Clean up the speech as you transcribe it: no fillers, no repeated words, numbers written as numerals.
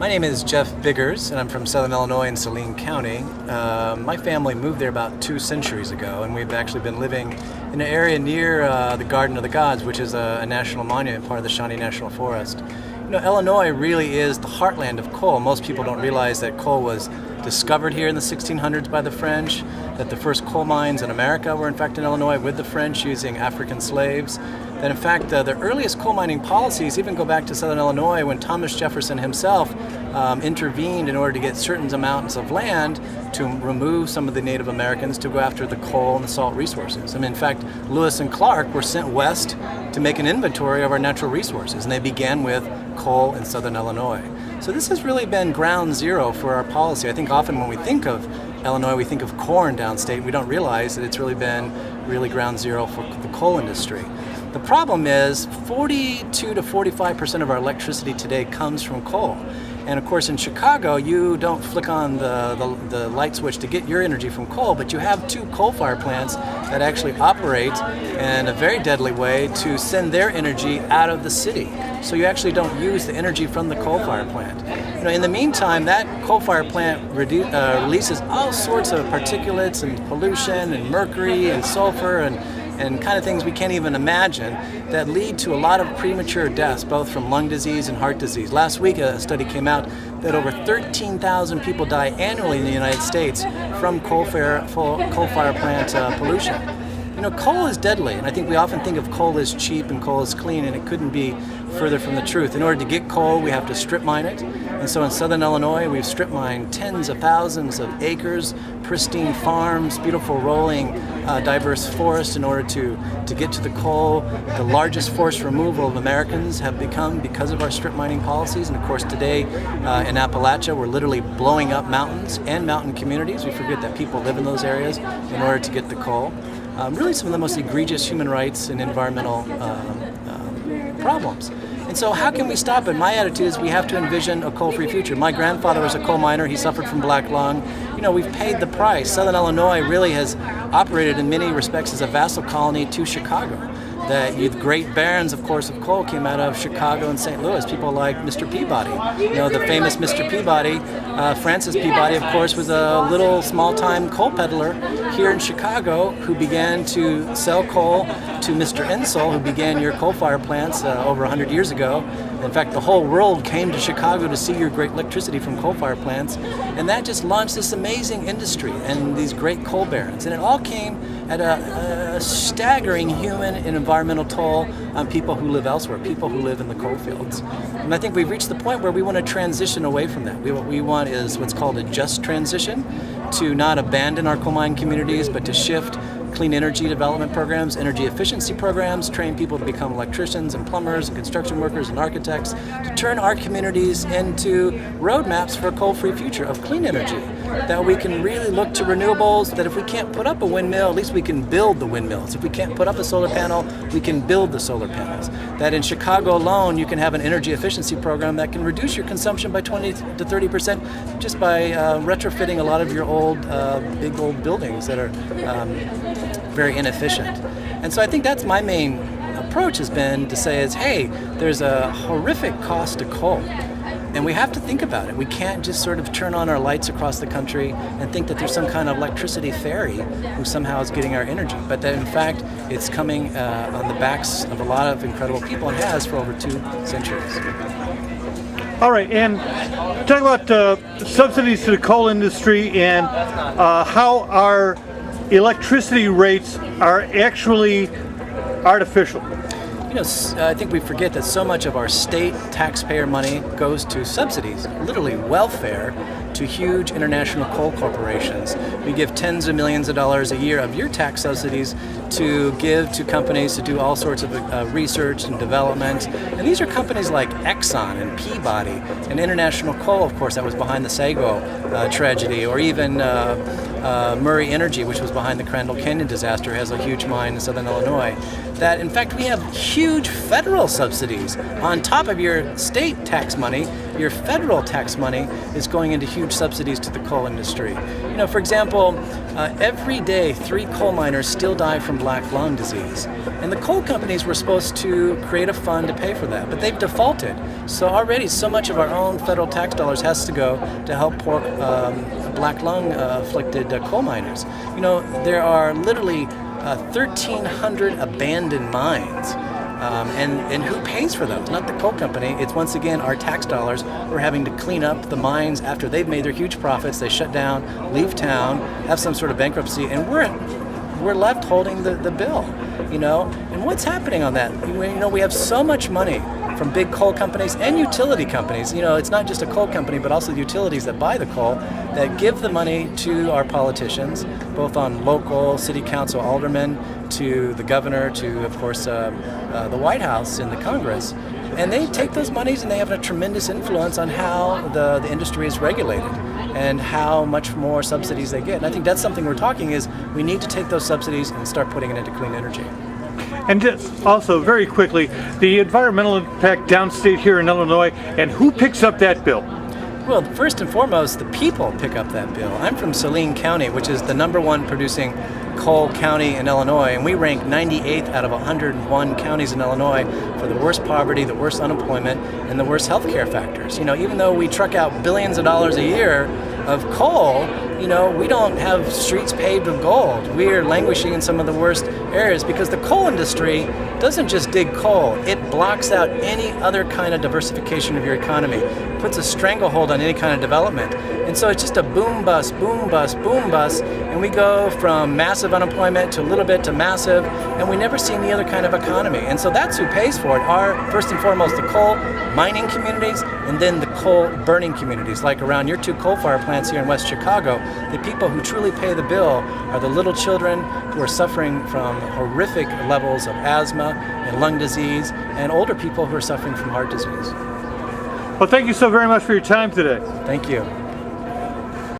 My name is Jeff Biggers, and I'm from Southern Illinois in Saline County. My family moved there about 2 centuries ago, and we've actually been living in an area near the Garden of the Gods, which is a national monument, part of the Shawnee National Forest. You know, Illinois really is the heartland of coal. Most people don't realize that coal was discovered here in the 1600s by the French, that the first coal mines in America were in fact in Illinois with the French using African slaves, that in fact the earliest coal mining policies even go back to Southern Illinois when Thomas Jefferson himself intervened in order to get certain amounts of land to remove some of the Native Americans to go after the coal and the salt resources. I mean, in fact, Lewis and Clark were sent west to make an inventory of our natural resources, and they began with coal in Southern Illinois. So this has really been ground zero for our policy. I think often when we think of Illinois, we think of corn downstate. We don't realize that it's really been ground zero for the coal industry. The problem is 42 to 45% of our electricity today comes from coal. And of course in Chicago, you don't flick on the light switch to get your energy from coal, but you have 2 coal-fired plants that actually operate in a very deadly way to send their energy out of the city. So you actually don't use the energy from the coal-fired plant. You know, in the meantime, that coal-fired plant releases all sorts of particulates and pollution and mercury and sulfur and kind of things we can't even imagine that lead to a lot of premature deaths, both from lung disease and heart disease. Last week, a study came out that over 13,000 people die annually in the United States from coal-fired plant pollution. You know, coal is deadly, and I think we often think of coal as cheap and coal as clean, and it couldn't be further from the truth. In order to get coal, we have to strip mine it. And so in Southern Illinois, we've strip mined tens of thousands of acres, pristine farms, beautiful rolling, diverse forests in order to get to the coal. The largest forest removal of Americans have become because of our strip mining policies. And of course today in Appalachia, we're literally blowing up mountains and mountain communities. We forget that people live in those areas in order to get the coal. Really some of the most egregious human rights and environmental problems. And so how can we stop it? My attitude is we have to envision a coal-free future. My grandfather was a coal miner. He suffered from black lung. You know, we've paid the price. Southern Illinois really has operated in many respects as a vassal colony to Chicago. The great barons, of course, of coal came out of Chicago and St. Louis. People like Mr. Peabody. You know, the famous Mr. Peabody, Francis Peabody, of course, was a little small-time coal peddler here in Chicago who began to sell coal to Mr. Insull, who began your coal-fired plants over 100 years ago. In fact, the whole world came to Chicago to see your great electricity from coal-fired plants, and that just launched this amazing industry and these great coal barons. And it all came at a staggering human and environmental toll on people who live elsewhere, people who live in the coal fields. And I think we've reached the point where we want to transition away from that. What we want is what's called a just transition, to not abandon our coal mine communities, but to shift clean energy development programs, energy efficiency programs, train people to become electricians and plumbers and construction workers and architects, to turn our communities into roadmaps for a coal-free future of clean energy. That we can really look to renewables, that if we can't put up a windmill, at least we can build the windmills. If we can't put up a solar panel, we can build the solar panels. That in Chicago alone, you can have an energy efficiency program that can reduce your consumption by 20 to 30% just by retrofitting a lot of your big old buildings that are very inefficient. And so I think that's my main approach has been to say is, hey, there's a horrific cost to coal. And we have to think about it. We can't just sort of turn on our lights across the country and think that there's some kind of electricity fairy who somehow is getting our energy. But that in fact, it's coming on the backs of a lot of incredible people and has for over 2 centuries. All right, and talk about subsidies to the coal industry and how our electricity rates are actually artificial. You know, I think we forget that so much of our state taxpayer money goes to subsidies, literally welfare, to huge international coal corporations. We give tens of millions of dollars a year of your tax subsidies to give to companies to do all sorts of research and development. And these are companies like Exxon and Peabody and International Coal, of course, that was behind the Sago tragedy, or even Murray Energy, which was behind the Crandall Canyon disaster, has a huge mine in Southern Illinois. That, in fact, we have huge federal subsidies on top of your state tax money your federal tax money is going into huge subsidies to the coal industry. You know, for example, every day 3 coal miners still die from black lung disease. And the coal companies were supposed to create a fund to pay for that, but they've defaulted. So already so much of our own federal tax dollars has to go to help poor black lung afflicted coal miners. You know, there are literally 1,300 abandoned mines. And who pays for those? Not the coal company. It's once again our tax dollars. We're having to clean up the mines after they've made their huge profits. They shut down, leave town, have some sort of bankruptcy, and we're left holding the bill. You know, and what's happening on that? You know, we have so much money from big coal companies and utility companies. You know, it's not just a coal company, but also the utilities that buy the coal that give the money to our politicians, both on local, city council, aldermen, to the governor, to, of course, the White House and the Congress. And they take those monies and they have a tremendous influence on how the industry is regulated and how much more subsidies they get. And I think that's something we're talking is we need to take those subsidies and start putting it into clean energy. And just also, very quickly, the environmental impact downstate here in Illinois, and who picks up that bill? Well, first and foremost, the people pick up that bill. I'm from Saline County, which is the #1 producing coal county in Illinois, and we rank 98th out of 101 counties in Illinois for the worst poverty, the worst unemployment, and the worst healthcare factors. You know, even though we truck out billions of dollars a year of coal, you know, we don't have streets paved with gold. We are languishing in some of the worst areas because the coal industry doesn't just dig coal, it blocks out any other kind of diversification of your economy, puts a stranglehold on any kind of development. And so it's just a boom bust, boom bust, boom bust, and we go from massive unemployment to a little bit to massive, and we never see any other kind of economy. And so that's who pays for it, are first and foremost the coal mining communities and then the coal burning communities, like around your 2 coal-fired plants here in West Chicago. The people who truly pay the bill are the little children who are suffering from horrific levels of asthma and lung disease, and older people who are suffering from heart disease. Well, thank you so very much for your time today. Thank you.